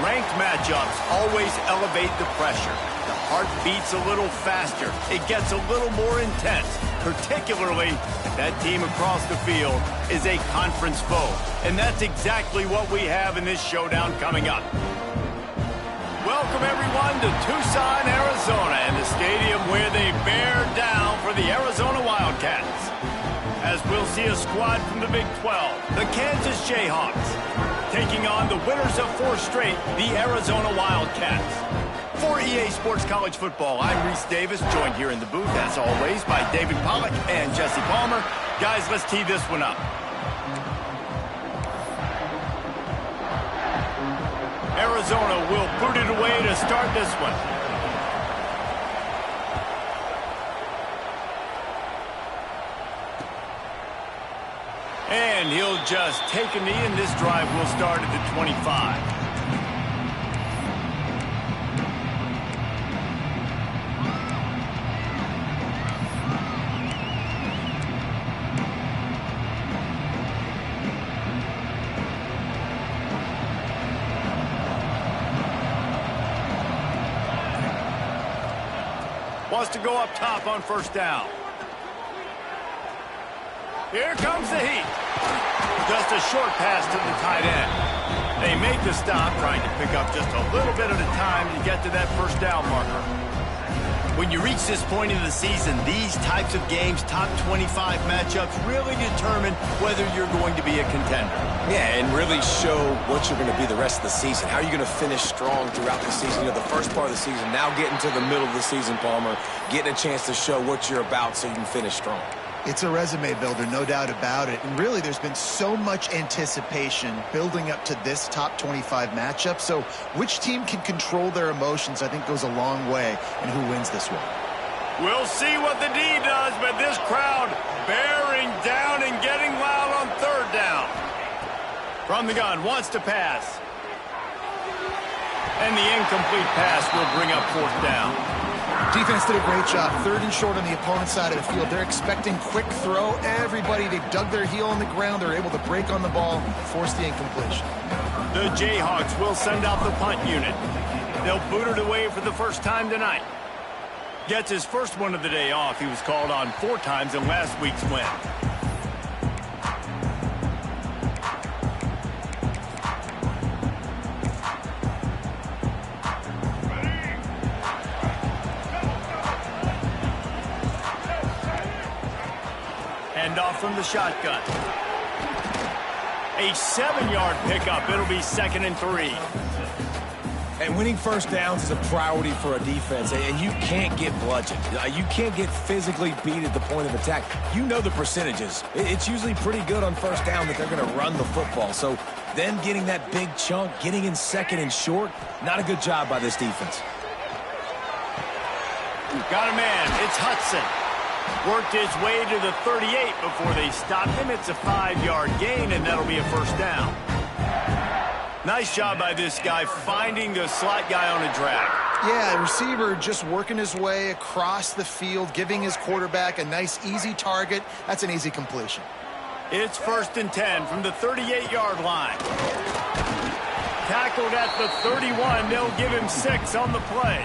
Ranked matchups always elevate the pressure. The heart beats a little faster. It gets a little more intense, particularly if that team across the field is a conference foe. And that's exactly what we have in this showdown coming up. Welcome, everyone, to Tucson, Arizona, and the stadium where they bear down for the Arizona Wildcats. As we'll see a squad from the Big 12, the Kansas Jayhawks, taking on the winners of 4 straight, the Arizona Wildcats. For EA Sports College Football, I'm Reese Davis, joined here in the booth, as always, by David Pollack and Jesse Palmer. Guys, let's tee this one up. Arizona will boot it away to start this one. And he'll just take a knee, and this drive will start at the 25. Wants to go up top on first down. Here comes the heat. Just a short pass to the tight end. They make the stop, trying to pick up just a little bit at a time to get to that first down marker. When you reach this point in the season, these types of games, top 25 matchups, really determine whether you're going to be a contender. Yeah, and really show what you're going to be the rest of the season. How are you going to finish strong throughout the season? You know, the first part of the season, now getting to the middle of the season, Palmer, getting a chance to show what you're about so you can finish strong. It's a resume builder, no doubt about it. And really, there's been so much anticipation building up to this top 25 matchup. So which team can control their emotions, I think, goes a long way in who wins this one. We'll see what the D does, but this crowd bearing down and getting loud on third down. From the gun, wants to pass. And the incomplete pass will bring up fourth down. Defense did a great job. 3rd and short on the opponent's side of the field. They're expecting quick throw. Everybody, they dug their heel on the ground. They're able to break on the ball, force the incompletion. The Jayhawks will send out the punt unit. They'll boot it away for the first time tonight. Gets his first one of the day off. He was called on 4 times in last week's win. Off from the shotgun. A 7-yard pickup. It'll be 2nd and 3. And winning first downs is a priority for a defense, and you can't get bludgeoned. You can't get physically beat at the point of attack. You know the percentages. It's usually pretty good on first down that they're going to run the football. So then getting that big chunk, getting in 2nd and short, not a good job by this defense. Got a man. It's Hudson. Worked his way to the 38 before they stopped him. It's a 5-yard gain, and that'll be a first down. Nice job by this guy finding the slot guy on a drag. Yeah, receiver just working his way across the field, giving his quarterback a nice, easy target. That's an easy completion. It's 1st and 10 from the 38-yard line. Tackled at the 31. They'll give him 6 on the play.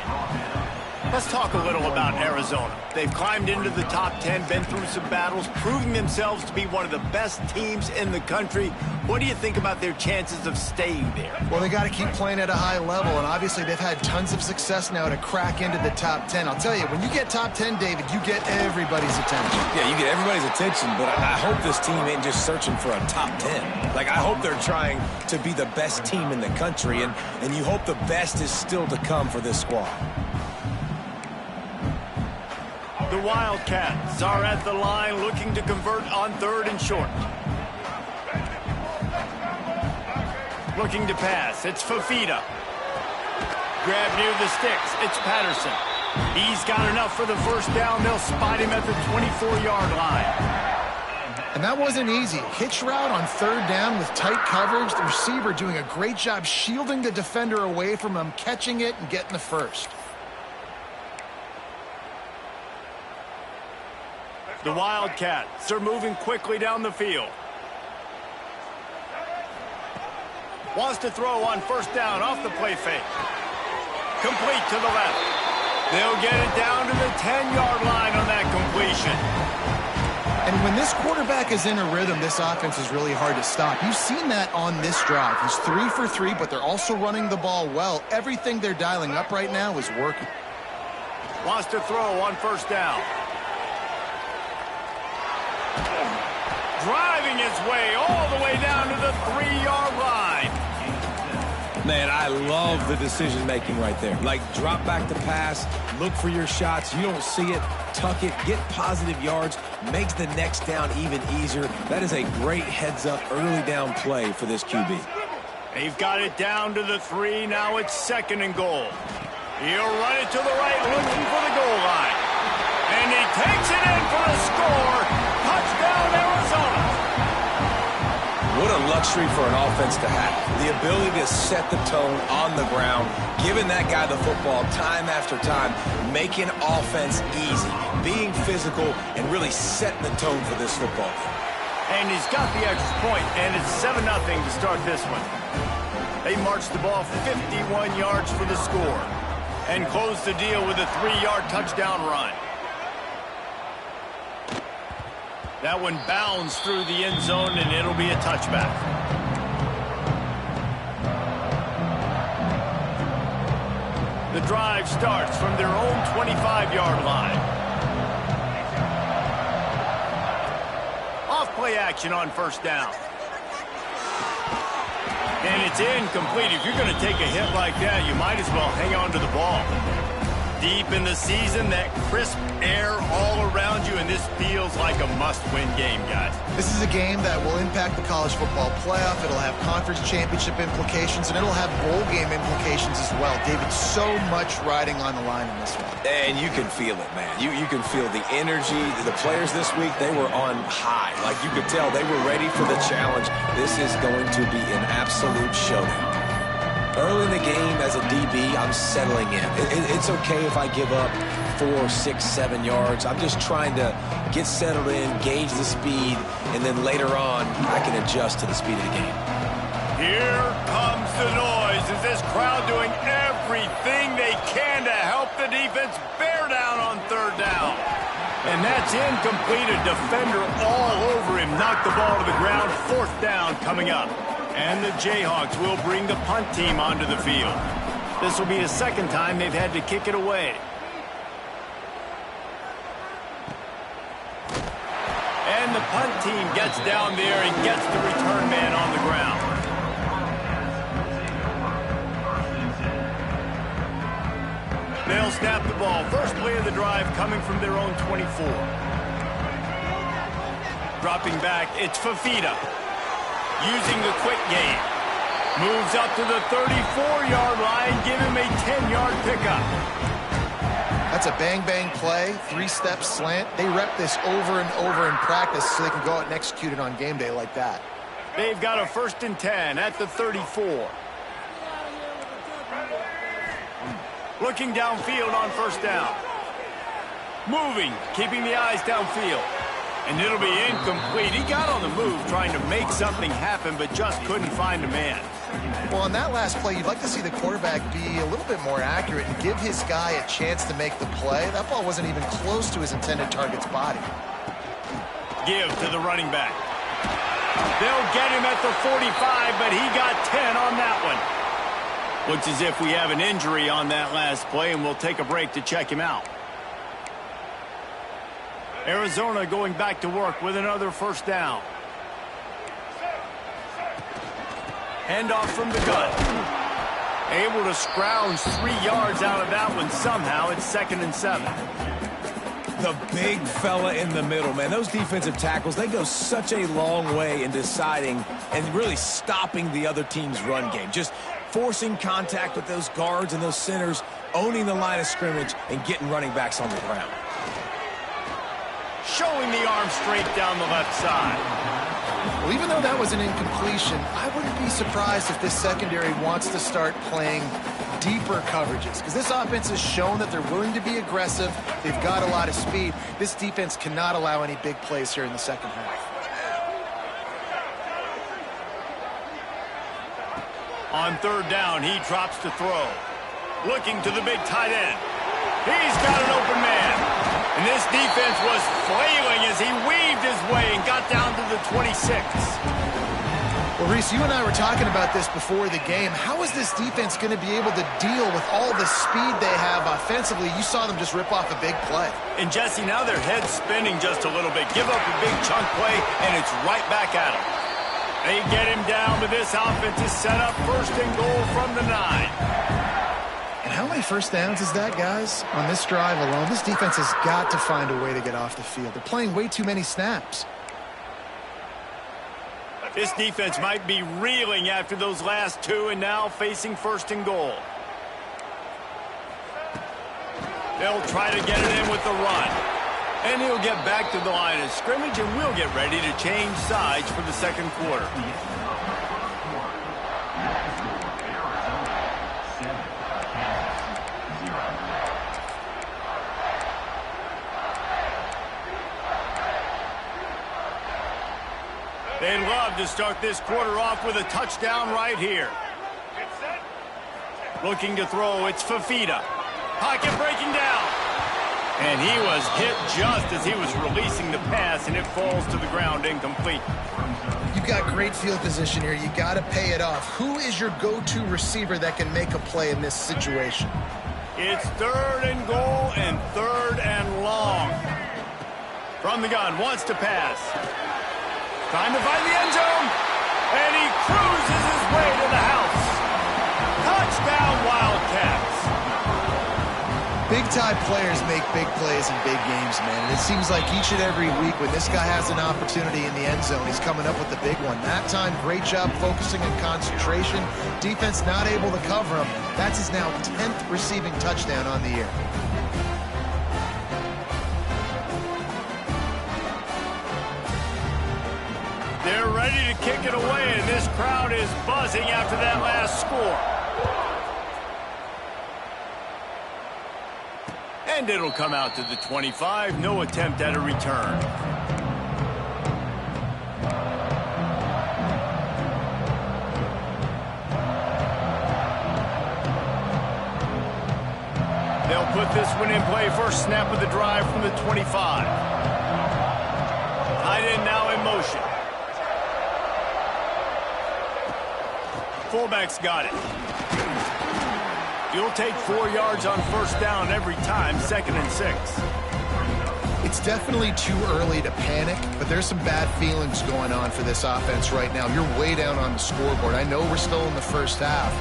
Let's talk a little about Arizona. They've climbed into the top 10, been through some battles, proving themselves to be one of the best teams in the country. What do you think about their chances of staying there? Well, they got to keep playing at a high level, and obviously they've had tons of success now to crack into the top 10. I'll tell you, when you get top 10, David, you get everybody's attention. Yeah, you get everybody's attention, but I hope this team ain't just searching for a top 10. Like, I hope they're trying to be the best team in the country, and you hope the best is still to come for this squad. The Wildcats are at the line looking to convert on 3rd and short. Looking to pass. It's Fafita. Grab near the sticks. It's Patterson. He's got enough for the first down. They'll spot him at the 24-yard line. And that wasn't easy. Hitch route on 3rd down with tight coverage. The receiver doing a great job shielding the defender away from him, catching it and getting the first. The Wildcats are moving quickly down the field. Wants to throw on 1st down off the play fake. Complete to the left. They'll get it down to the 10-yard line on that completion. And when this quarterback is in a rhythm, this offense is really hard to stop. You've seen that on this drive. He's 3 for 3, but they're also running the ball well. Everything they're dialing up right now is working. Wants to throw on 1st down. Driving his way all the way down to the 3-yard line. Man, I love the decision-making right there. Like, drop back to pass, look for your shots. You don't see it, tuck it, get positive yards, makes the next down even easier. That is a great heads-up early down play for this QB. They've got it down to the 3. Now it's 2nd and goal. He'll run it to the right, looking for the goal line. And he takes it in for a score. Touchdown, Arizona. What a luxury for an offense to have. The ability to set the tone on the ground, giving that guy the football time after time, making offense easy, being physical, and really setting the tone for this football. And he's got the extra point, and it's 7-0 to start this one. They marched the ball 51 yards for the score and closed the deal with a 3-yard touchdown run. That one bounds through the end zone, and it'll be a touchback. The drive starts from their own 25-yard line. Off-play action on 1st down. And it's incomplete. If you're going to take a hit like that, you might as well hang on to the ball. Deep in the season, that crisp air all around you, and this feels like a must-win game, guys. This is a game that will impact the college football playoff. It'll have conference championship implications, and it'll have bowl game implications as well. David, so much riding on the line in this one. And you can feel it, man. You can feel the energy. The players this week, they were on high. Like, you could tell they were ready for the challenge. This is going to be an absolute showdown. Early in the game, as a DB, I'm settling in. It's okay if I give up 4, 6, 7 yards. I'm just trying to get settled in, gauge the speed, and then later on, I can adjust to the speed of the game. Here comes the noise. Is this crowd doing everything they can to help the defense bear down on 3rd down? And that's incomplete. A defender all over him. Knocked the ball to the ground. 4th down coming up. And the Jayhawks will bring the punt team onto the field. This will be the 2nd time they've had to kick it away. And the punt team gets down there and gets the return man on the ground. They'll snap the ball. First play of the drive coming from their own 24. Dropping back, it's Fafita. Using the quick game. Moves up to the 34-yard line. Give him a 10-yard pickup. That's a bang-bang play, 3-step slant. They rep this over and over in practice so they can go out and execute it on game day like that. They've got a 1st and 10 at the 34. Looking downfield on 1st down. Moving, keeping the eyes downfield. And it'll be incomplete. He got on the move trying to make something happen, but just couldn't find a man. Well, on that last play, you'd like to see the quarterback be a little bit more accurate and give his guy a chance to make the play. That ball wasn't even close to his intended target's body. Give to the running back. They'll get him at the 45, but he got 10 on that one. Looks as if we have an injury on that last play, and we'll take a break to check him out. Arizona going back to work with another first down. Handoff from the gun. Able to scrounge 3 yards out of that one somehow. It's 2nd and 7. The big fella in the middle, man. Those defensive tackles, they go such a long way in deciding and really stopping the other team's run game. Just forcing contact with those guards and those centers, owning the line of scrimmage, and getting running backs on the ground. Showing the arm straight down the left side. Well, even though that was an incompletion, I wouldn't be surprised if this secondary wants to start playing deeper coverages, because this offense has shown that they're willing to be aggressive. They've got a lot of speed. This defense cannot allow any big plays here in the second half. On 3rd down, he drops to throw. Looking to the big tight end. He's got an open man. And this defense was flailing as he weaved his way and got down to the 26. Well, Reese, you and I were talking about this before the game. How is this defense going to be able to deal with all the speed they have offensively? You saw them just rip off a big play. And, Jesse, now their head's spinning just a little bit. Give up a big chunk play, and it's right back at them. They get him down, but this offense is set up 1st and goal from the 9. And how many first downs is that, guys? On this drive alone, this defense has got to find a way to get off the field. They're playing way too many snaps. This defense might be reeling after those last 2 and now facing 1st and goal. They'll try to get it in with the run. And he'll get back to the line of scrimmage, and we'll get ready to change sides for the 2nd quarter. They'd love to start this quarter off with a touchdown right here. Looking to throw, it's Fafita. Pocket breaking down. And he was hit just as he was releasing the pass, and it falls to the ground incomplete. You've got great field position here. You got to pay it off. Who is your go-to receiver that can make a play in this situation? It's 3rd and goal and 3rd and long. From the gun, wants to pass. Trying to find the end zone, and he cruises his way to the house. Touchdown, Wildcats. Big-time players make big plays in big games, man. And it seems like each and every week when this guy has an opportunity in the end zone, he's coming up with the big one. That time, great job focusing and concentration. Defense not able to cover him. That's his now 10th receiving touchdown on the year. They're ready to kick it away, and this crowd is buzzing after that last score. And it'll come out to the 25. No attempt at a return. They'll put this one in play. First snap of the drive from the 25. Tight end now in motion. Fullback's got it. You'll take 4 yards on 1st down every time, 2nd and 6. It's definitely too early to panic, but there's some bad feelings going on for this offense right now. You're way down on the scoreboard. I know we're still in the first half,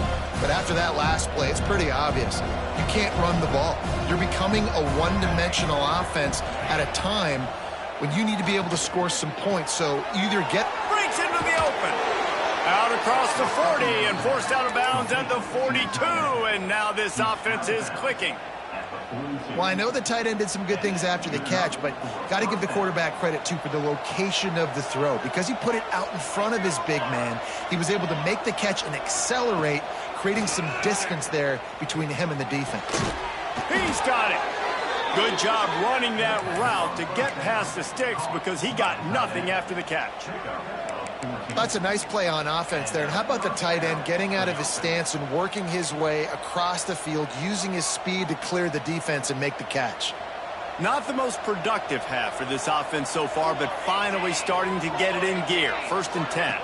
but after that last play, it's pretty obvious. You can't run the ball. You're becoming a one-dimensional offense at a time when you need to be able to score some points. So either get... Breaks into the open. Out across the 40 and forced out of bounds at the 42. And now this offense is clicking. Well, I know the tight end did some good things after the catch, but got to give the quarterback credit, too, for the location of the throw. Because he put it out in front of his big man, he was able to make the catch and accelerate, creating some distance there between him and the defense. He's got it. Good job running that route to get past the sticks because he got nothing after the catch. That's a nice play on offense there. And how about the tight end getting out of his stance and working his way across the field, using his speed to clear the defense and make the catch? Not the most productive half for this offense so far, but finally starting to get it in gear. 1st and 10.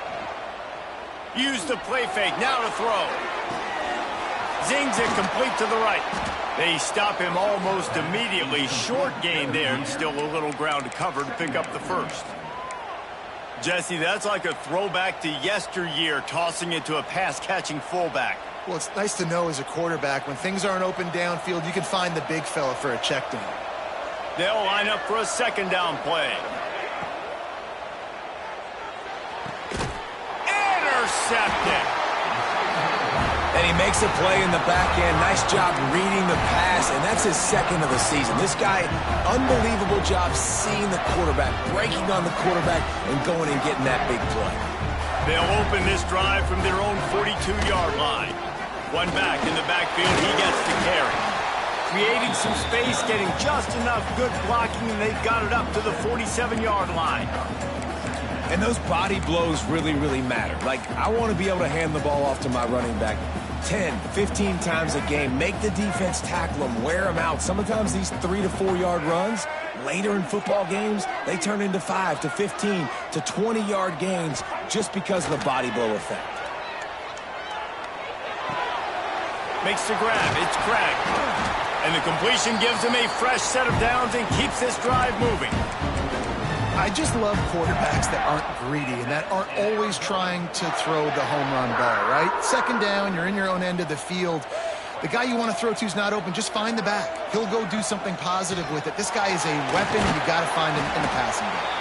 Use the play fake, now to throw. Zings it complete to the right. They stop him almost immediately. Short gain there, and still a little ground to cover to pick up the first. Jesse, that's like a throwback to yesteryear, tossing it to a pass-catching fullback. Well, it's nice to know as a quarterback, when things aren't open downfield, you can find the big fella for a check down. They'll line up for a 2nd down play. Intercepted. And he makes a play in the back end. Nice job reading the pass, and that's his 2nd of the season. This guy, unbelievable job seeing the quarterback, breaking on the quarterback, and going and getting that big play. They'll open this drive from their own 42-yard line. One back in the backfield, he gets to carry. Creating some space, getting just enough good blocking, and they've got it up to the 47-yard line. And those body blows really, really matter. Like, I want to be able to hand the ball off to my running back 10, 15 times a game. Make the defense tackle them, wear them out. Sometimes these 3 to 4 yard runs, later in football games, they turn into 5 to 15 to 20-yard gains just because of the body blow effect. Makes the grab. It's Craig. And the completion gives him a fresh set of downs and keeps this drive moving. I just love quarterbacks that aren't greedy and that aren't always trying to throw the home run ball, right? 2nd down, you're in your own end of the field. The guy you want to throw to is not open. Just find the back. He'll go do something positive with it. This guy is a weapon, and you got to find him in the passing game.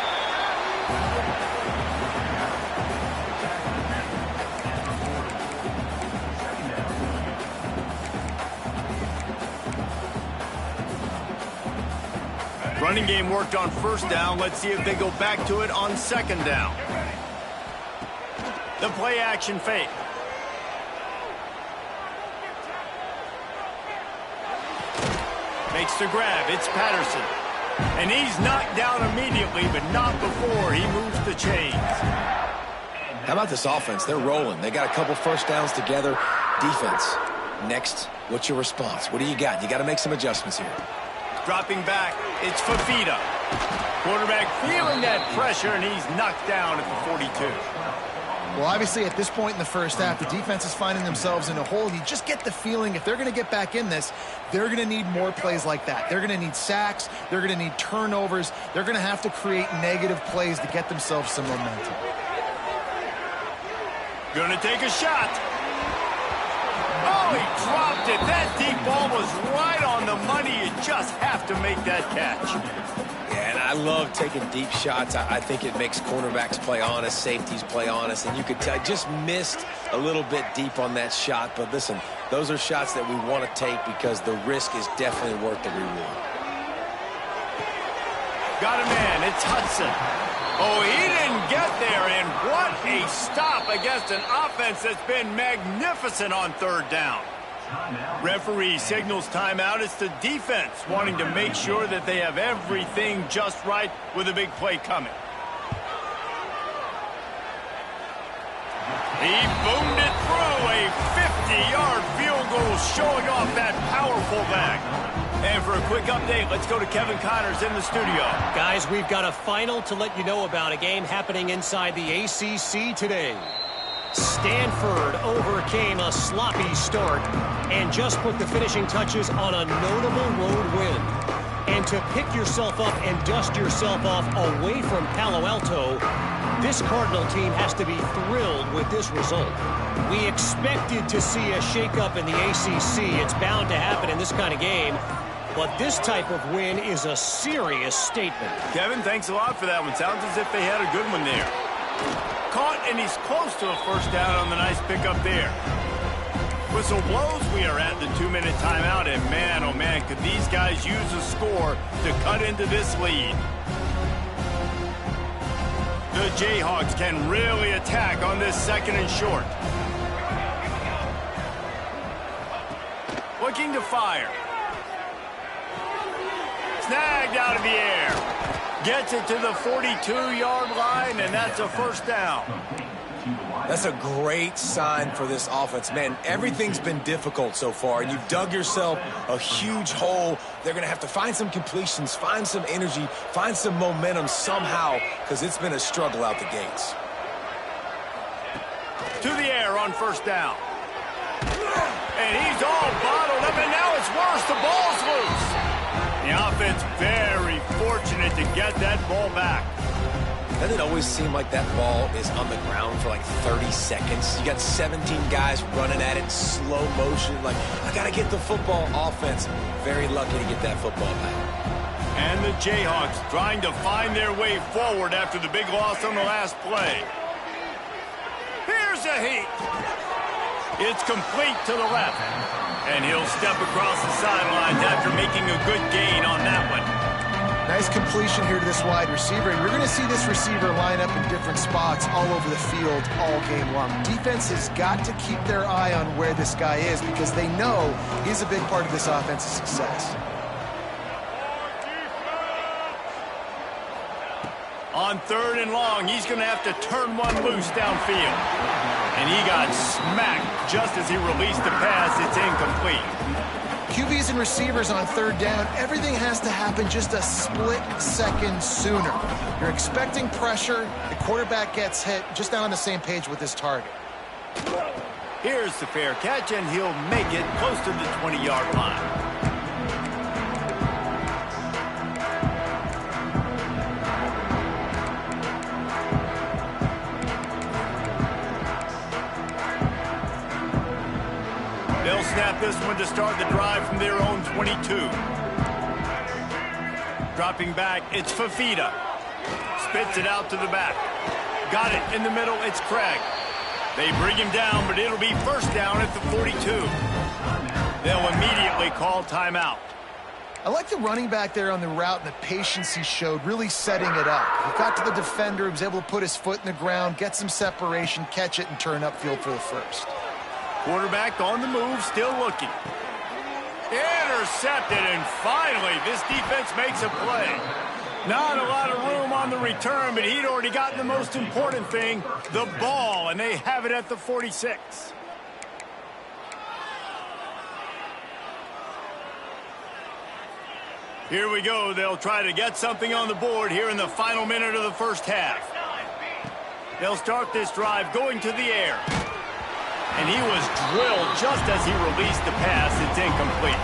Running game worked on 1st down. Let's see if they go back to it on 2nd down. The play action fake. Makes the grab. It's Patterson. And he's knocked down immediately, but not before he moves the chains. How about this offense? They're rolling. They got a couple 1st downs together. Defense. Next, what's your response? What do you got? You got to make some adjustments here. Dropping back, it's Fafita. Quarterback feeling that pressure, and he's knocked down at the 42. Well, obviously, at this point in the 1st half, the defense is finding themselves in a hole. You just get the feeling if they're going to get back in this, they're going to need more plays like that. They're going to need sacks. They're going to need turnovers. They're going to have to create negative plays to get themselves some momentum. Going to take a shot. Oh, he dropped it. That deep ball was right on the money. You just have to make that catch. Yeah, and I love taking deep shots. I think it makes cornerbacks play honest, safeties play honest, and you could tell I just missed a little bit deep on that shot. But listen, those are shots that we want to take because the risk is definitely worth the reward. Got a man. It's Hudson. Oh, he didn't get there, and what a stop against an offense that's been magnificent on 3rd down. Referee signals timeout. It's the defense wanting to make sure that they have everything just right with a big play coming. He boomed it through a 50-yard field goal, showing off that powerful back. And for a quick update, let's go to Kevin Connors in the studio. Guys, we've got a final to let you know about, a game happening inside the ACC today. Stanford overcame a sloppy start and just put the finishing touches on a notable road win. And to pick yourself up and dust yourself off away from Palo Alto, this Cardinal team has to be thrilled with this result. We expected to see a shakeup in the ACC. It's bound to happen in this kind of game. But this type of win is a serious statement. Kevin, thanks a lot for that one. Sounds as if they had a good one there. Caught, and he's close to a 1st down on the nice pickup there. Whistle blows. We are at the 2-minute timeout, and man, oh man, could these guys use a score to cut into this lead. The Jayhawks can really attack on this 2nd and short. Looking to fire. snagged out of the air. Gets it to the 42-yard line, and that's a first down. That's a great sign for this offense. Man, everything's been difficult so far, and you've dug yourself a huge hole. They're going to have to find some completions, find some energy, find some momentum somehow, because it's been a struggle out the gates. To the air on first down. And he's all bottled up, and now it's worse. The ball's loose. The offense very fortunate to get that ball back. Doesn't it always seem like that ball is on the ground for like 30 seconds? You got 17 guys running at it, slow motion. Like, I got to get the football. Offense, very lucky to get that football back. And the Jayhawks trying to find their way forward after the big loss on the last play. Here's a heat. It's complete to the left. And he'll step across the sidelines after making a good gain on that one. Nice completion here to this wide receiver. You're going to see this receiver line up in different spots all over the field all game long. Defense has got to keep their eye on where this guy is because they know he's a big part of this offense's success. On third and long, he's going to have to turn one loose downfield. And he got smacked just as he released the pass. It's incomplete. QBs and receivers on third down, everything has to happen just a split second sooner. You're expecting pressure, the quarterback gets hit, just not on the same page with his target. Here's the fair catch, and he'll make it close to the 20-yard line. They'll snap this one to start the drive from their own 22. Dropping back, it's Fafita. Spits it out to the back. Got it in the middle, it's Craig. They bring him down, but it'll be first down at the 42. They'll immediately call timeout. I like the running back there on the route and the patience he showed, really setting it up. He got to the defender, he was able to put his foot in the ground, get some separation, catch it, and turn upfield for the first. Quarterback on the move, still looking. Intercepted, and finally, this defense makes a play. Not a lot of room on the return, but he'd already gotten the most important thing, the ball, and they have it at the 46. Here we go. They'll try to get something on the board here in the final minute of the first half. They'll start this drive going to the air. And he was drilled just as he released the pass. It's incomplete.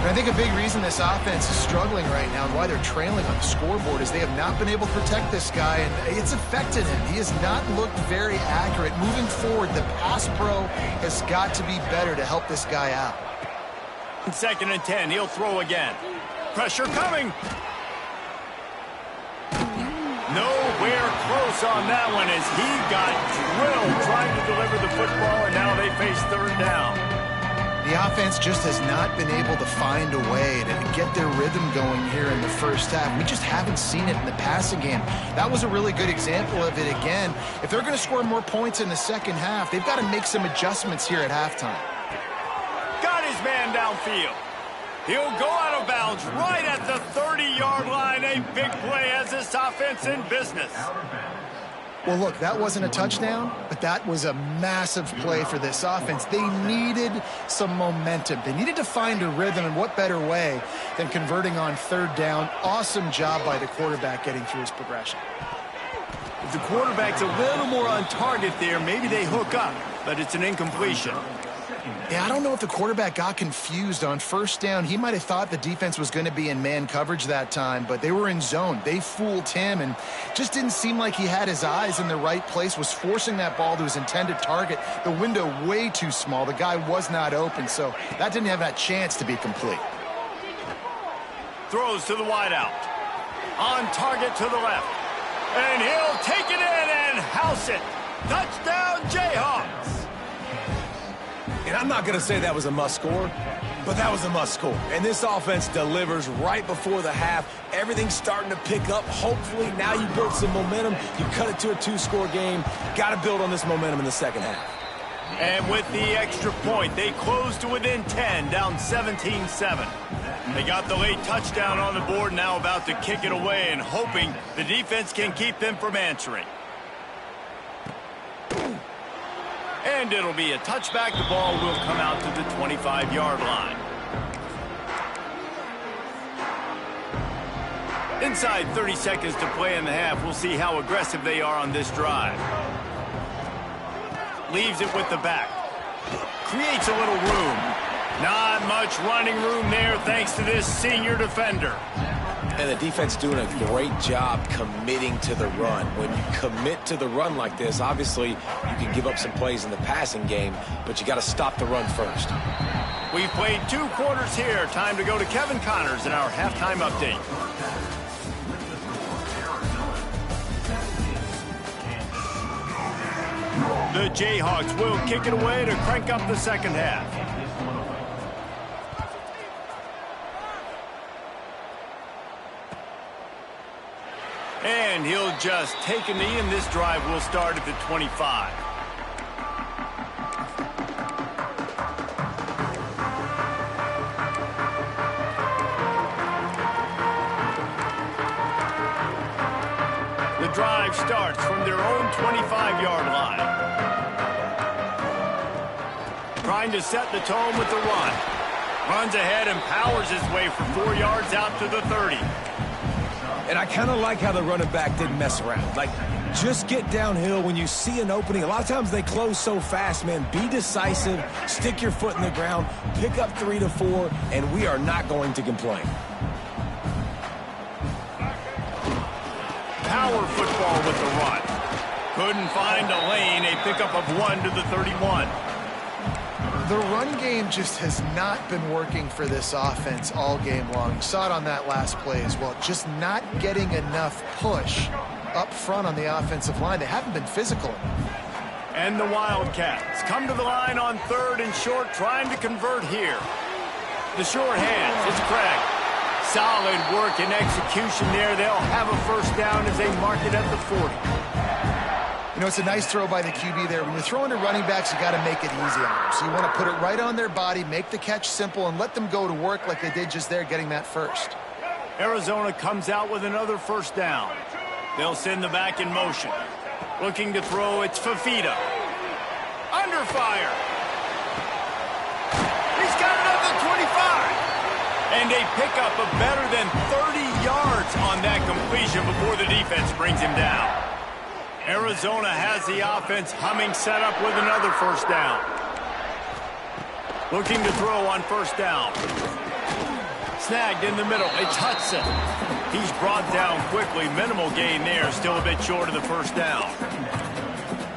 And I think a big reason this offense is struggling right now and why they're trailing on the scoreboard is they have not been able to protect this guy, and it's affected him. He has not looked very accurate. Moving forward, the pass pro has got to be better to help this guy out. 2nd and 10, he'll throw again. Pressure coming. Nowhere close on that one as he got drilled trying to deliver the football, and now they face third down. The offense just has not been able to find a way to get their rhythm going here in the first half. We just haven't seen it in the passing game. That was a really good example of it again. If they're going to score more points in the second half, they've got to make some adjustments here at halftime. Got his man downfield. He'll go out of bounds right at the 30-yard line. A big play as this offense in business. Well, look, that wasn't a touchdown, but that was a massive play for this offense. They needed some momentum. They needed to find a rhythm, and what better way than converting on third down. Awesome job by the quarterback getting through his progression. If the quarterback's a little more on target there, maybe they hook up, but it's an incompletion. Yeah, I don't know if the quarterback got confused on first down. He might have thought the defense was going to be in man coverage that time, but they were in zone. They fooled him and just didn't seem like he had his eyes in the right place, was forcing that ball to his intended target. The window way too small. The guy was not open, so that didn't have that chance to be complete. Throws to the wideout. On target to the left. And he'll take it in and house it. Touchdown, Jayhawks. And I'm not going to say that was a must-score, but that was a must-score. And this offense delivers right before the half. Everything's starting to pick up. Hopefully, now you build some momentum. You cut it to a 2-score game. Got to build on this momentum in the second half. And with the extra point, they close to within 10, down 17-7. They got the late touchdown on the board, now about to kick it away and hoping the defense can keep them from answering. And it'll be a touchback. The ball will come out to the 25-yard line. Inside 30 seconds to play in the half. We'll see how aggressive they are on this drive. Leaves it with the back. Creates a little room. Not much running room there thanks to this senior defender. And the defense doing a great job committing to the run. When you commit to the run like this, obviously you can give up some plays in the passing game, but you got to stop the run first. We've played 2 quarters here. Time to go to Kevin Connors in our halftime update. The Jayhawks will kick it away to crank up the second half. And he'll just take a knee, and this drive will start at the 25. The drive starts from their own 25-yard line. Trying to set the tone with the run. Runs ahead and powers his way for 4 yards out to the 30. And I kind of like how the running back didn't mess around. Like, just get downhill when you see an opening. A lot of times they close so fast, man. Be decisive, stick your foot in the ground, pick up 3 to 4, and we are not going to complain. Power football with the run. Couldn't find a lane. A pickup of 1 to the 31. The run game just has not been working for this offense all game long. You saw it on that last play as well. Just not getting enough push up front on the offensive line. They haven't been physical. And the Wildcats come to the line on 3rd and short, trying to convert here. The short hands, it's Craig. Solid work and execution there. They'll have a first down as they mark it at the 40. You know, it's a nice throw by the QB there. When you're throwing to running backs, you got to make it easy on them. So you want to put it right on their body, make the catch simple, and let them go to work like they did just there, getting that first. Arizona comes out with another first down. They'll send the back in motion. Looking to throw, it's Fafita. Under fire. He's got it at the 25. And a pickup of better than 30 yards on that completion before the defense brings him down. Arizona has the offense humming, set up with another first down. Looking to throw on first down. Snagged in the middle. It's Hudson. He's brought down quickly. Minimal gain there. Still a bit short of the first down.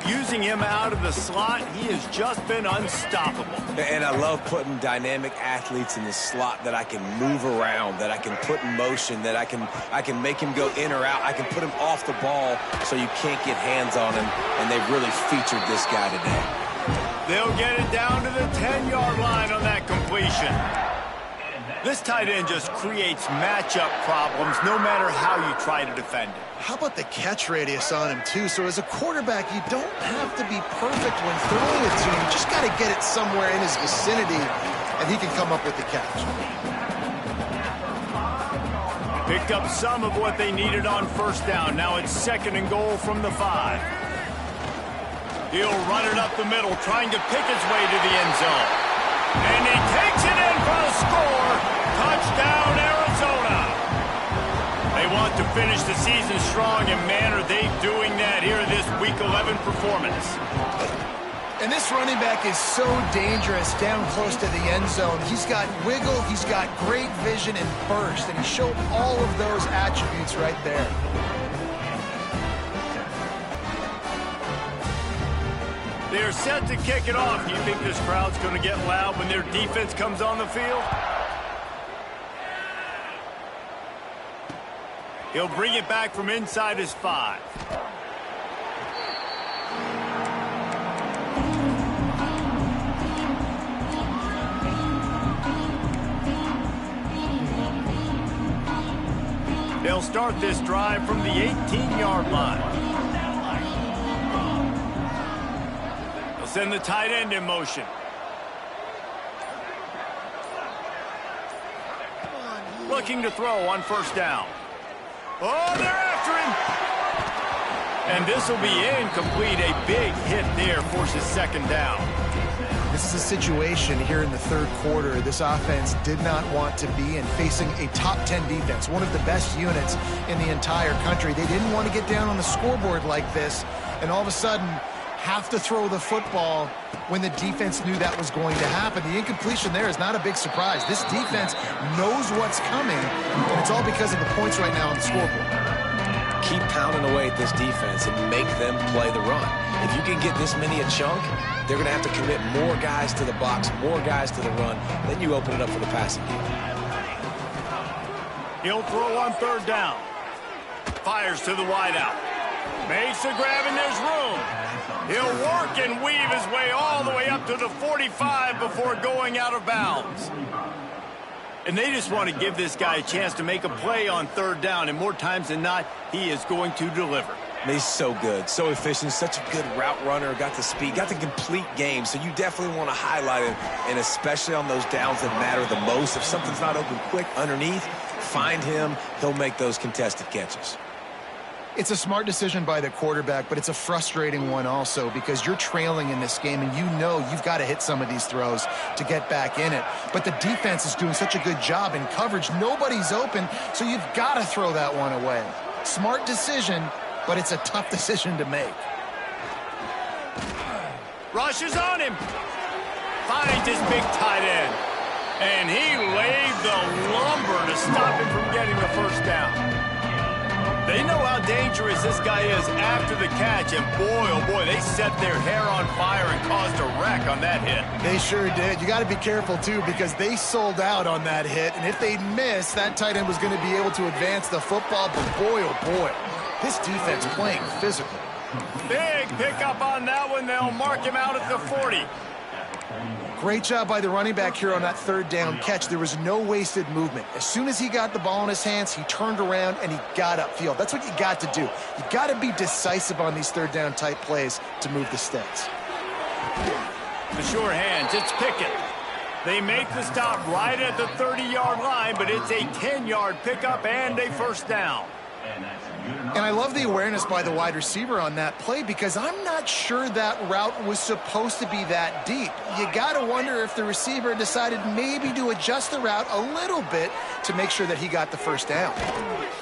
Using him out of the slot, he has just been unstoppable. And I love putting dynamic athletes in the slot that I can move around, that I can put in motion, that I can make him go in or out. I can put him off the ball so you can't get hands on him, and they've really featured this guy today. They'll get it down to the 10-yard line on that completion. This tight end just creates matchup problems no matter how you try to defend it. How about the catch radius on him, too? So as a quarterback, you don't have to be perfect when throwing it to him. You just got to get it somewhere in his vicinity, and he can come up with the catch. Picked up some of what they needed on first down. Now it's 2nd and goal from the 5. He'll run it up the middle, trying to pick his way to the end zone. And he takes it in for a score. Touchdown, Arizona. They want to finish the season strong, and man, are they doing that here in this Week 11 performance. And this running back is so dangerous down close to the end zone. He's got wiggle, he's got great vision and burst, and he showed all of those attributes right there. They're set to kick it off. Do you think this crowd's going to get loud when their defense comes on the field? He'll bring it back from inside his 5. They'll start this drive from the 18-yard line. They'll send the tight end in motion. looking to throw on first down. Oh, they're after him. And this will be incomplete. A big hit there forces second down. This is a situation here in the third quarter this offense did not want to be in, facing a top 10 defense, one of the best units in the entire country. They didn't want to get down on the scoreboard like this and all of a sudden have to throw the football when the defense knew that was going to happen. The incompletion there is not a big surprise. This defense knows what's coming, and it's all because of the points right now on the scoreboard. Keep pounding away at this defense and make them play the run. If you can get this many a chunk, they're going to have to commit more guys to the box, more guys to the run. Then you open it up for the passing game. He'll throw on third down. Fires to the wideout. Makes the grab, and there's room. He'll work and weave his way all the way up to the 45 before going out of bounds. And they just want to give this guy a chance to make a play on third down, and more times than not, he is going to deliver. He's so good, so efficient, such a good route runner, got the speed, got the complete game, so you definitely want to highlight him, and especially on those downs that matter the most. If something's not open quick underneath, find him, he'll make those contested catches. It's a smart decision by the quarterback, but it's a frustrating one also because you're trailing in this game and you know you've got to hit some of these throws to get back in it. But the defense is doing such a good job in coverage. Nobody's open, so you've got to throw that one away. Smart decision, but it's a tough decision to make. Rushes on him. Finds his big tight end. And he laid the lumber to stop him from getting the first down. They know how dangerous this guy is after the catch, and boy, oh boy, they set their hair on fire and caused a wreck on that hit. They sure did. You got to be careful, too, because they sold out on that hit, and if they missed, that tight end was going to be able to advance the football, but boy, oh boy, this defense playing physical. Big pickup on that one. They'll mark him out at the 40. Great job by the running back here on that third down catch. There was no wasted movement. As soon as he got the ball in his hands, he turned around and he got upfield. That's what you got to do. You got to be decisive on these third down type plays to move the sticks. The sure hands, it's Pickett. They make the stop right at the 30-yard line, but it's a 10-yard pickup and a first down. And I love the awareness by the wide receiver on that play because I'm not sure that route was supposed to be that deep. You got to wonder if the receiver decided maybe to adjust the route a little bit to make sure that he got the first down.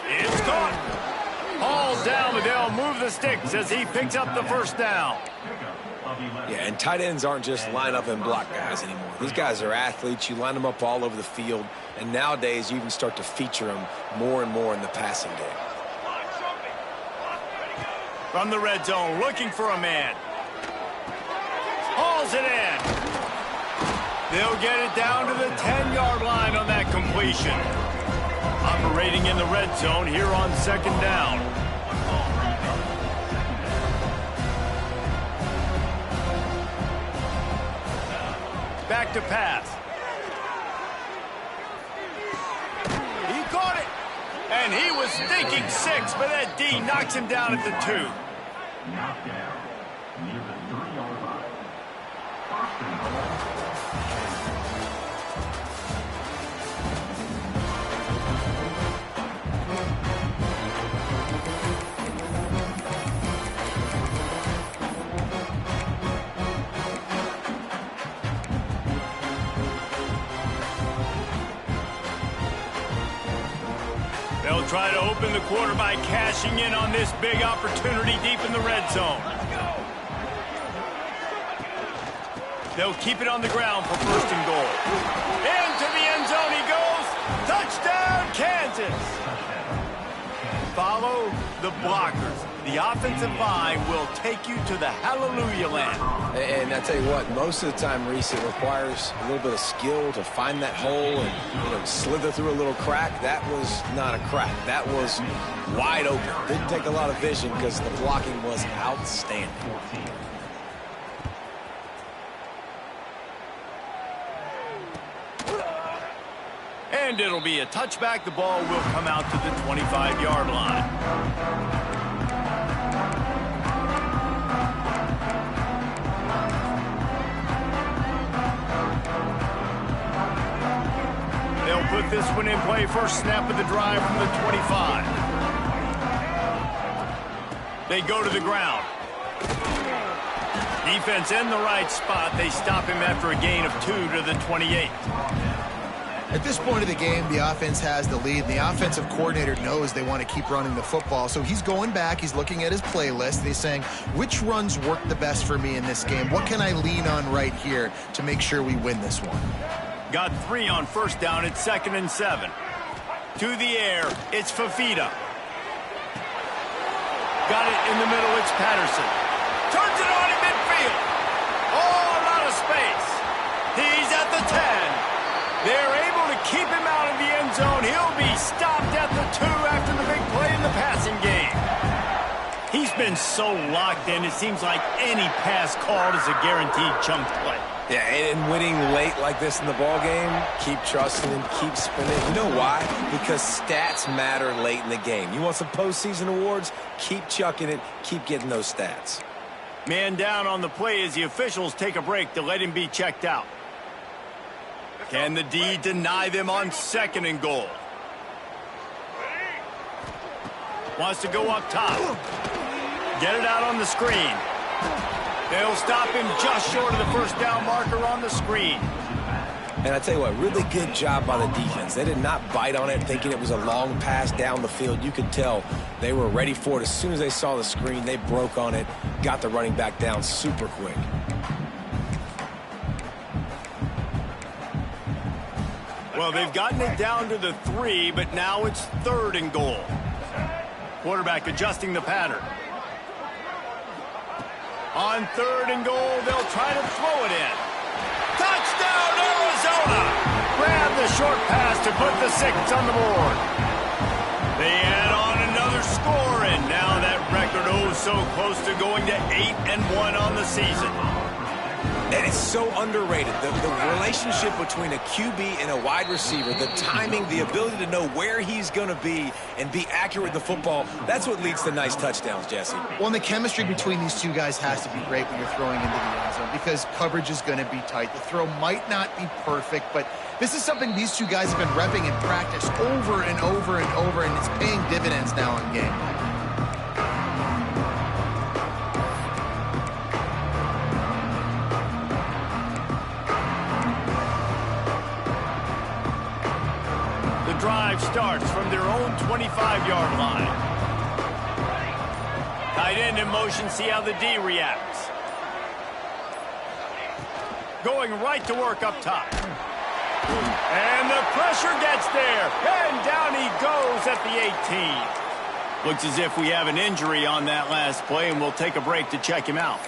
It's caught. Hauled down, but they'll move the sticks as he picks up the first down. Yeah, and tight ends aren't just line up and block guys anymore. These guys are athletes. You line them up all over the field, and nowadays you even start to feature them more and more in the passing game. From the red zone, looking for a man. Hauls it in. They'll get it down to the 10-yard line on that completion. Operating in the red zone here on second down. Back to pass. He caught it. And he was thinking 6, but that D knocks him down at the 2. They'll try to open the quarter by cashing in on this big opportunity deep in the red zone. They'll keep it on the ground for first and goal. Into the end zone he goes. Touchdown, Kansas. Follow the blockers. The offensive line will take you to the hallelujah land. And I tell you what, most of the time, Reese, it requires a little bit of skill to find that hole and slither through a little crack. That was not a crack. That was wide open. Didn't take a lot of vision because the blocking was outstanding. And it'll be a touchback. The ball will come out to the 25-yard line. They'll put this one in play. First snap of the drive from the 25. They go to the ground. Defense in the right spot. They stop him after a gain of 2 to the 28. At this point of the game, the offense has the lead, and the offensive coordinator knows they want to keep running the football. So he's going back, he's looking at his playlist, and he's saying, which runs work the best for me in this game? What can I lean on right here to make sure we win this one? Got 3 on first down. It's 2nd and 7. To the air, it's Fafita. Got it in the middle, it's Patterson. Turns it on in midfield. Oh, a lot of space. He's at the 10. They're able to keep him out of the end zone. He'll be stopped at the 2 after the big play in the passing game. He's been so locked in, it seems like any pass called is a guaranteed chunk play. Yeah, and winning late like this in the ball game, keep trusting him, keep spinning. You know why? Because stats matter late in the game. You want some postseason awards? Keep chucking it, keep getting those stats. Man down on the play as the officials take a break to let him be checked out. Can the D deny them on 2nd and goal? Wants to go up top. Get it out on the screen. They'll stop him just short of the first down marker on the screen. And I tell you what, really good job by the defense. They did not bite on it thinking it was a long pass down the field. You could tell they were ready for it. As soon as they saw the screen, they broke on it, got the running back down super quick. Well, they've gotten it down to the 3, but now it's 3rd and goal. Quarterback adjusting the pattern. On 3rd and goal, they'll try to throw it in. Touchdown, Arizona! Grab the short pass to put the 6 on the board. They add on another score, and now that record so close to going to 8-1 on the season. And it's so underrated. The relationship between a QB and a wide receiver, the timing, the ability to know where he's going to be and be accurate with the football, that's what leads to nice touchdowns, Jesse. Well, and the chemistry between these two guys has to be great when you're throwing into the end zone because coverage is going to be tight. The throw might not be perfect, but this is something these two guys have been repping in practice over and over and over, and it's paying dividends now in game. Drive starts from their own 25-yard line. Tight end in motion, see how the D reacts. Going right to work up top. And the pressure gets there. And down he goes at the 18. Looks as if we have an injury on that last play, and we'll take a break to check him out.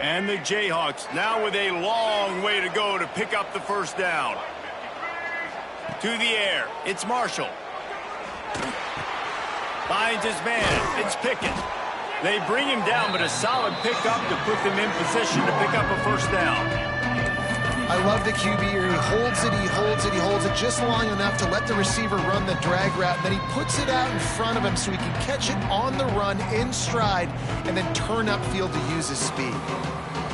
And the Jayhawks now with a long way to go to pick up the first down. To the air, it's Marshall. Finds his man, it's Pickett. They bring him down, but a solid pickup to put them in position to pick up a first down. I love the QB here. He holds it, he holds it, he holds it just long enough to let the receiver run the drag route. Then he puts it out in front of him so he can catch it on the run in stride and then turn upfield to use his speed.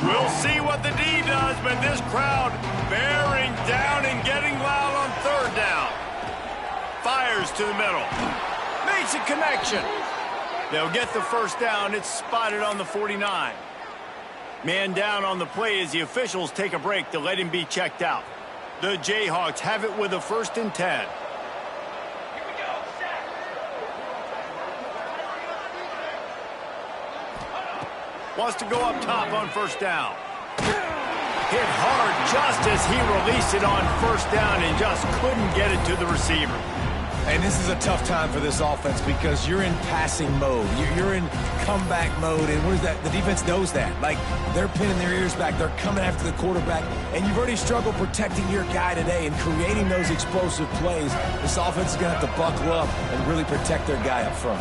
We'll see what the D does, but this crowd bearing down and getting loud on 3rd down. Fires to the middle. Makes a connection. They'll get the first down. It's spotted on the 49. Man down on the play as the officials take a break to let him be checked out. The Jayhawks have it with a 1st and 10. Wants to go up top on first down. Hit hard just as he released it on first down and just couldn't get it to the receiver. And this is a tough time for this offense because you're in passing mode. You're in comeback mode, and what is that? The defense knows that. Like, they're pinning their ears back. They're coming after the quarterback, and you've already struggled protecting your guy today and creating those explosive plays. This offense is going to have to buckle up and really protect their guy up front.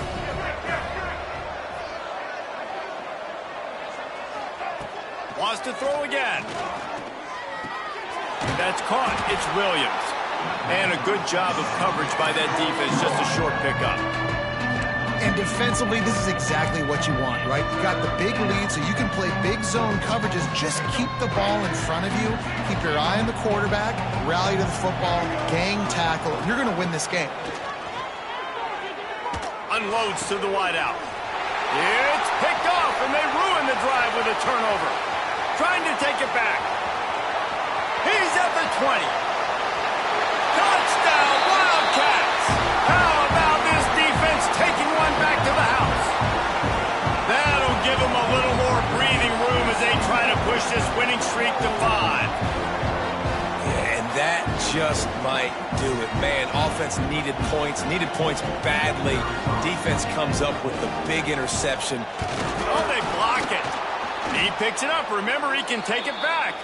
Wants to throw again. That's caught. It's Williams. And a good job of coverage by that defense. Just a short pickup. And defensively, this is exactly what you want, right? You got the big lead, so you can play big zone coverages. Just keep the ball in front of you. Keep your eye on the quarterback. Rally to the football. Gang tackle. You're going to win this game. Unloads to the wideout. It's picked off, and they ruin the drive with a turnover. Trying to take it back. He's at the 20. Touchdown, Wildcats! How about this defense taking one back to the house? That'll give them a little more breathing room as they try to push this winning streak to 5. And that just might do it. Man, offense needed points badly. Defense comes up with the big interception. Oh, they block it. He picks it up. Remember, he can take it back.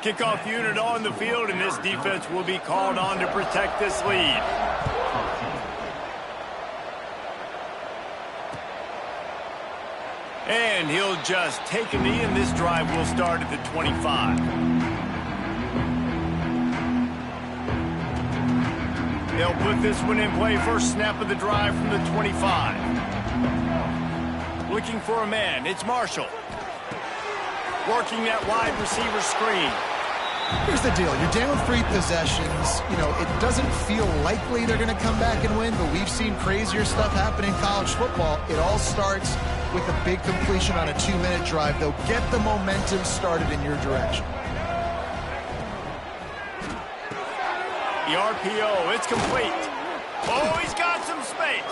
Kickoff unit on the field, and this defense will be called on to protect this lead. And he'll just take a knee, and this drive will start at the 25. They'll put this one in play. First snap of the drive from the 25. Looking for a man. It's Marshall. Working that wide receiver screen. Here's the deal. You're down 3 possessions. You know, it doesn't feel likely they're going to come back and win, but we've seen crazier stuff happen in college football. It all starts with a big completion on a 2-minute drive. They'll get the momentum started in your direction. The RPO, it's complete. Oh, he's got some space.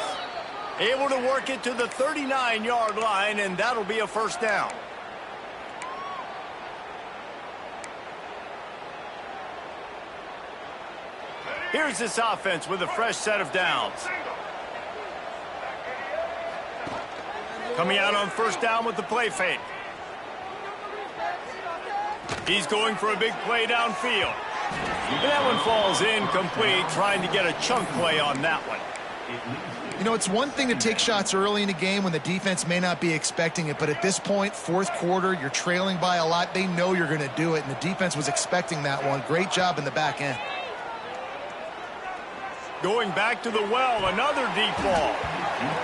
Able to work it to the 39-yard line, and that'll be a first down. Here's this offense with a fresh set of downs. Coming out on first down with the play fake. He's going for a big play downfield. And that one falls incomplete, trying to get a chunk play on that one. You know, it's one thing to take shots early in a game when the defense may not be expecting it, but at this point, fourth quarter, you're trailing by a lot. They know you're going to do it, and the defense was expecting that one. Great job in the back end. Going back to the well, another deep ball.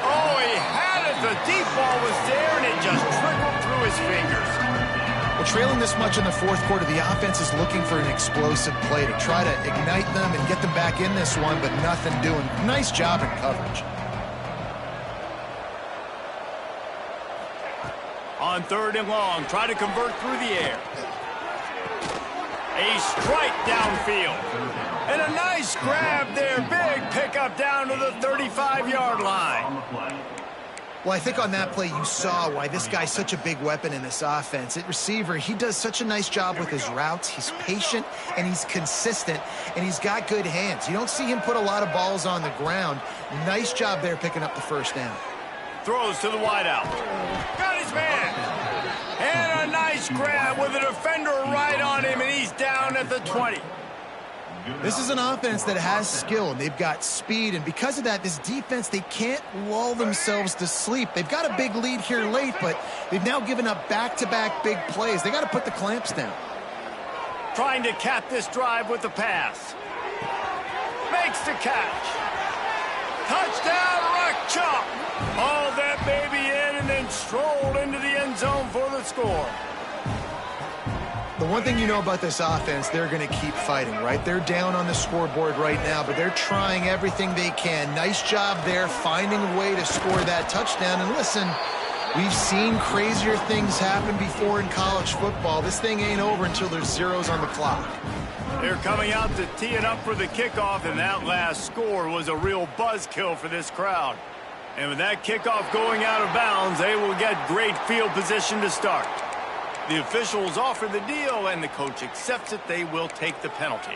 Oh, he had it. The deep ball was there, and it just trickled through his fingers. Well, trailing this much in the fourth quarter, the offense is looking for an explosive play to try to ignite them and get them back in this one, but nothing doing. Nice job in coverage. On 3rd and long, try to convert through the air. A strike downfield. And a nice grab there. Big pickup down to the 35-yard line. Well, I think on that play you saw why this guy's such a big weapon in this offense. At receiver, he does such a nice job with his routes. He's patient, and he's consistent, and he's got good hands. You don't see him put a lot of balls on the ground. Nice job there picking up the first down. Throws to the wideout. Got his man. And a nice grab with a defender right on him, and he's down at the 20. This is an offense that has skill, and they've got speed, and because of that, this defense, they can't lull themselves to sleep. They've got a big lead here late, but they've now given up back-to-back big plays. They got to put the clamps down. Trying to cap this drive with the pass. Makes the catch. Touchdown, Rock Chalk. Hauled that baby in and then strolled into the end zone for the score. The one thing you know about this offense, they're going to keep fighting, right? They're down on the scoreboard right now, but they're trying everything they can. Nice job there, finding a way to score that touchdown. And listen, we've seen crazier things happen before in college football. This thing ain't over until there's zeros on the clock. They're coming out to tee it up for the kickoff, and that last score was a real buzzkill for this crowd. And with that kickoff going out of bounds, they will get great field position to start. The officials offer the deal, and the coach accepts it. They will take the penalty.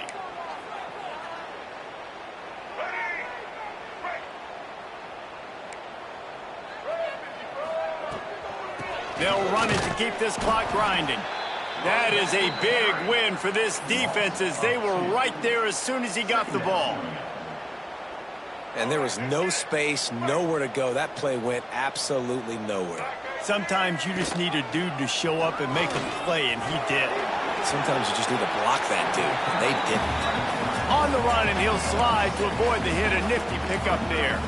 They'll run it to keep this clock grinding. That is a big win for this defense, as they were right there as soon as he got the ball. And there was no space, nowhere to go. That play went absolutely nowhere. Sometimes you just need a dude to show up and make a play, and he did. Sometimes you just need to block that dude, and they didn't. On the run, and he'll slide to avoid the hit. A nifty pickup there.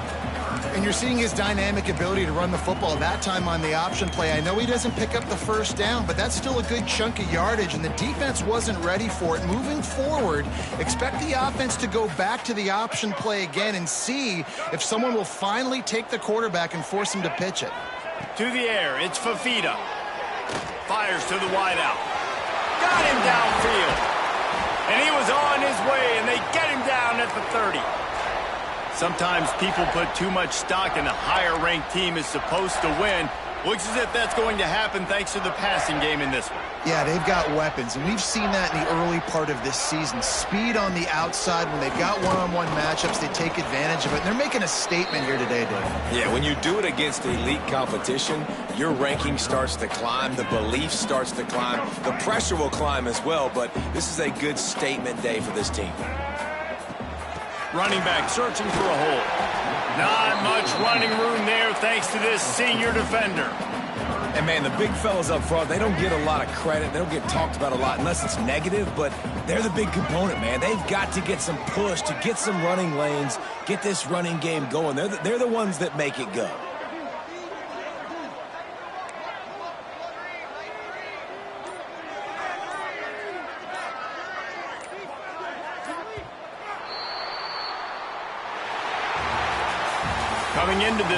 And you're seeing his dynamic ability to run the football, that time on the option play. I know he doesn't pick up the first down, but that's still a good chunk of yardage, and the defense wasn't ready for it. Moving forward, expect the offense to go back to the option play again and see if someone will finally take the quarterback and force him to pitch it. To the air, it's Fafita. Fires to the wideout. Got him downfield. And he was on his way, and they get him down at the 30. Sometimes people put too much stock in a higher-ranked team is supposed to win. Looks as if that's going to happen thanks to the passing game in this one. Yeah, they've got weapons, and we've seen that in the early part of this season. Speed on the outside. When they've got one-on-one matchups, they take advantage of it. And they're making a statement here today, Dave. Yeah, when you do it against elite competition, your ranking starts to climb, the belief starts to climb, the pressure will climb as well, but this is a good statement day for this team. Running back searching for a hole. Not much running room there thanks to this senior defender. And, man, the big fellas up front, they don't get a lot of credit. They don't get talked about a lot unless it's negative, but they're the big component, man. They've got to get some push, to get some running lanes, get this running game going. They're the ones that make it go. Coming into this